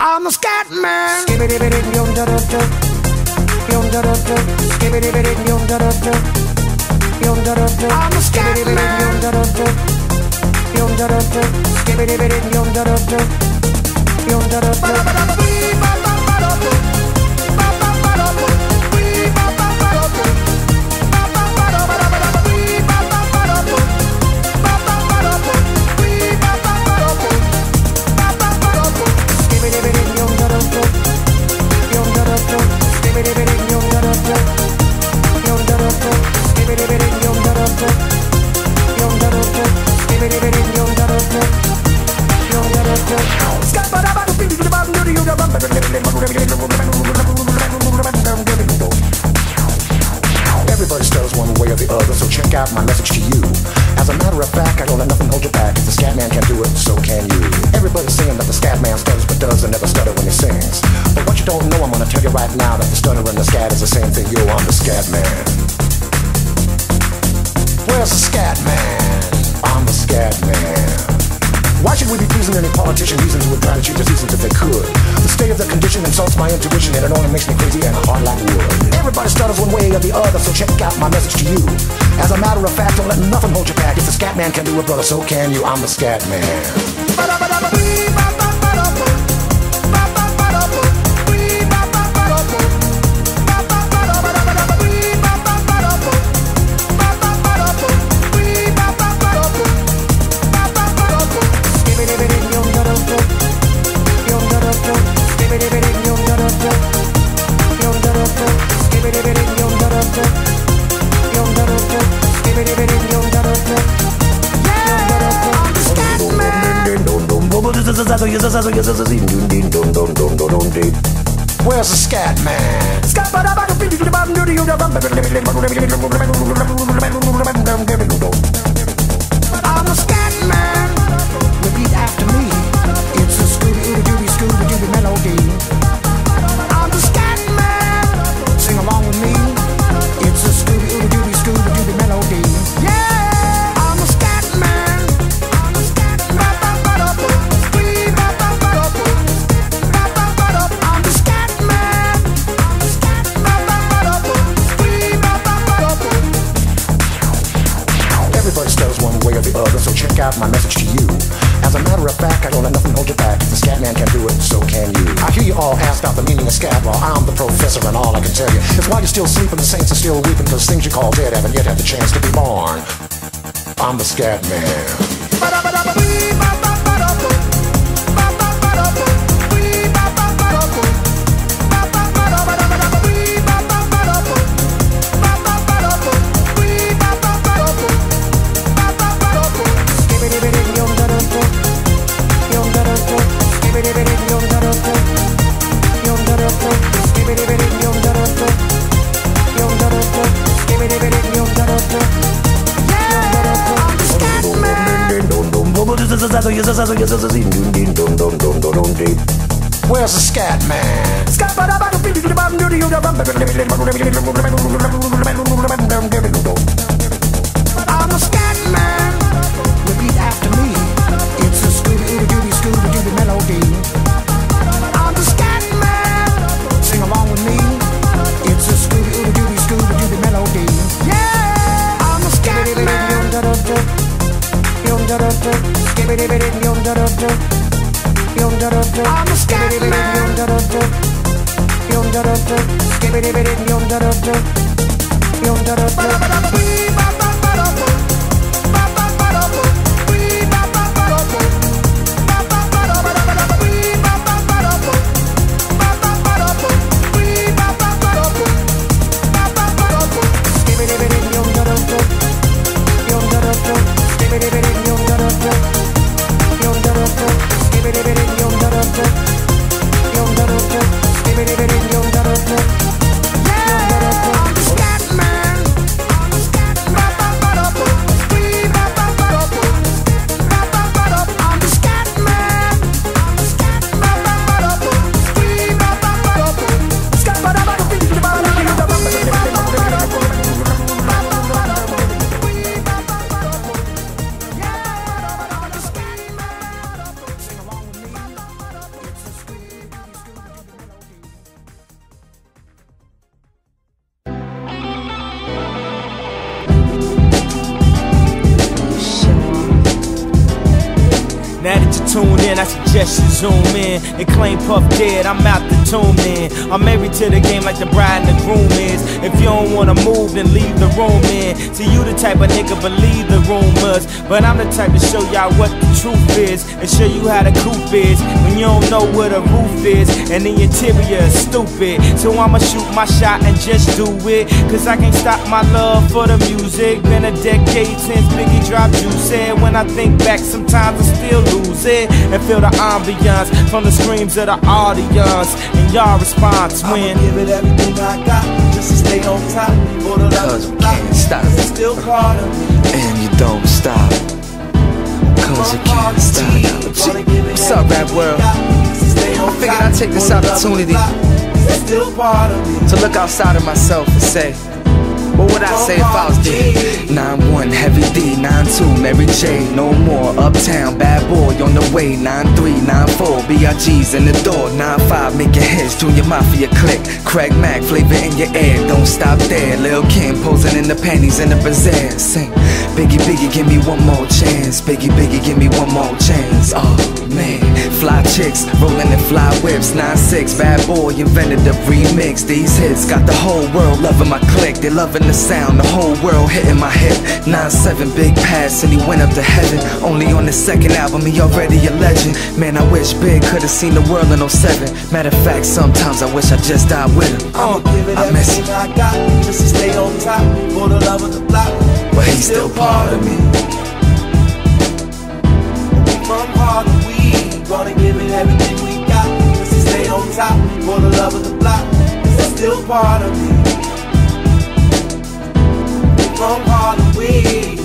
I'm the scat man. I'm the scat Everybody stutters one way or the other, so check out my message to you. As a matter of fact, I don't let nothing hold you back. If the scat man can do it, so can you. Everybody's saying that the scat man stutters but does and never stutter when he sings. But what you don't know, I'm gonna tell you right now, that the stutter and the scat is the same thing. Yo, I'm the scat man. Where's the scat man? I'm the scat man. Why should we be pleasing any politician? Reasons who would try to cheat the seasons if they could. The state of the condition insults my intuition, and it only makes me crazy and hard like wood. Everybody stutters one way or the other, so check out my message to you. As a matter of fact, don't let nothing hold you back. If the scat man can do it, brother, so can you. I'm the scat man. Where's the scat man? I'm the scat man. Repeat after me. It's a Scooby-Dooby melody. I'm the scat man. Sing along with me. It's a Scooby-Dooby melody. Yeah, I'm the scat man. I'm the scat man. I'm the scat man. Everybody stutters one way or the other, so check out my message to you. As a matter of fact, I don't let nothing hold you back. If the scat man can do it, so can you. I hear you all ask out the meaning of scat. Well, I'm the professor, and all I can tell you is while you're still sleeping, the saints are still weeping, because things you call dead haven't yet had the chance to be born. I'm the scat man. Where's the scat man? I'm the scat man. Repeat after me. It's a Scooby-Dooby melody. I'm the scat man. Sing along with me. It's a Scooby-Dooby melody. Yeah, I'm the scat man. I'm the scat man. I'm the scat man. tune in, I suggest you zoom in and claim Puff dead, I'm out the tomb in. I'm married to the game like the bride and the groom is. If you don't wanna move, then leave the room in. See, you the type of nigga believe the rumors, but I'm the type to show y'all what the truth is and show you how the coupe is when you don't know where the roof is and the interior is stupid. So I'ma shoot my shot and just do it, cause I can't stop my love for the music. Been a decade since Biggie dropped Juicy. When I think back, sometimes I still lose it and feel the ambiance from the screams of the audience and y'all response when I'ma give it everything I got just to stay on top. For the love Cause we can't stop. it's still part of me. And you don't stop. Cause you can't stop. What's up, rap world? I figured I'd take this opportunity to look outside of myself and say, what would I say if I was dead? 9-1, Heavy D, 9-2, Mary J, no more. Uptown, bad boy on the way. 9-3, 9-4, B.I.G's in the door. 9-5, making hits, Junior Mafia click. Craig Mack, flavor in your air, don't stop there. Lil' Kim posing in the panties in the bazaar. Sing, Biggie, Biggie, give me one more chance. Biggie, Biggie, give me one more chance. Oh man, fly chicks, rolling in fly whips. 9-6, bad boy invented the remix. These hits got the whole world loving my click. They loving the sound, the whole world hitting my hip. 9-7, big pass, and he went up to heaven. Only on the second album, he already a legend. Man, I wish Big could've seen the world in 07. Matter of fact, sometimes I wish I just died with him. I miss him, I got just to stay on top for the love of the block. but he's still part of me. From Harlem, we gonna give it everything we got just to stay on top for the love of the block. It's still part of me. From Harlem, we